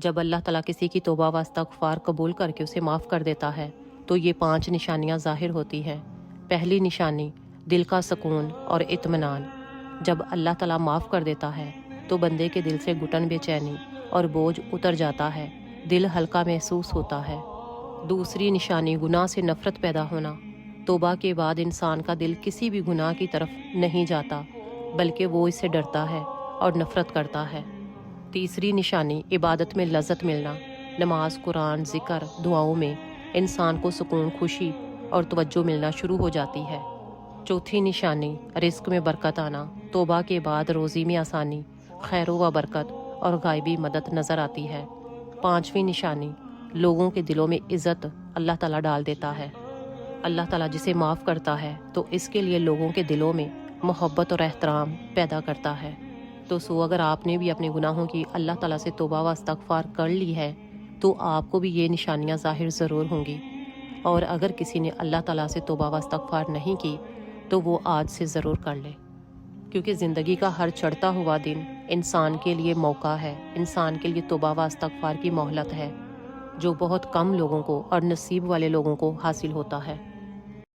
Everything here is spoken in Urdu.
جب اللہ تعالیٰ کسی کی توبہ و استغفار قبول کر کے اسے معاف کر دیتا ہے تو یہ 5 نشانیاں ظاہر ہوتی ہیں۔ پہلی نشانی دل کا سکون اور اطمینان۔ جب اللہ تعالیٰ معاف کر دیتا ہے تو بندے کے دل سے گھٹن بے چینی اور بوجھ اتر جاتا ہے، دل ہلکا محسوس ہوتا ہے۔ دوسری نشانی گناہ سے نفرت پیدا ہونا۔ توبہ کے بعد انسان کا دل کسی بھی گناہ کی طرف نہیں جاتا، بلکہ وہ اس سے ڈرتا ہے اور نفرت کرتا ہے۔ تیسری نشانی عبادت میں لذت ملنا۔ نماز، قرآن، ذکر، دعاؤں میں انسان کو سکون، خوشی اور توجہ ملنا شروع ہو جاتی ہے۔ چوتھی نشانی رزق میں برکت آنا۔ توبہ کے بعد روزی میں آسانی، خیر و برکت اور غائبی مدد نظر آتی ہے۔ پانچویں نشانی لوگوں کے دلوں میں عزت اللہ تعالیٰ ڈال دیتا ہے۔ اللہ تعالیٰ جسے معاف کرتا ہے تو اس کے لیے لوگوں کے دلوں میں محبت اور احترام پیدا کرتا ہے۔ تو اگر آپ نے بھی اپنے گناہوں کی اللہ تعالیٰ سے توبہ و استغفار کر لی ہے تو آپ کو بھی یہ نشانیاں ظاہر ضرور ہوں گی، اور اگر کسی نے اللہ تعالیٰ سے توبہ و استغفار نہیں کی تو وہ آج سے ضرور کر لے، کیونکہ زندگی کا ہر چڑھتا ہوا دن انسان کے لیے موقع ہے، انسان کے لیے توبہ و استغفار کی مہلت ہے، جو بہت کم لوگوں کو اور نصیب والے لوگوں کو حاصل ہوتا ہے۔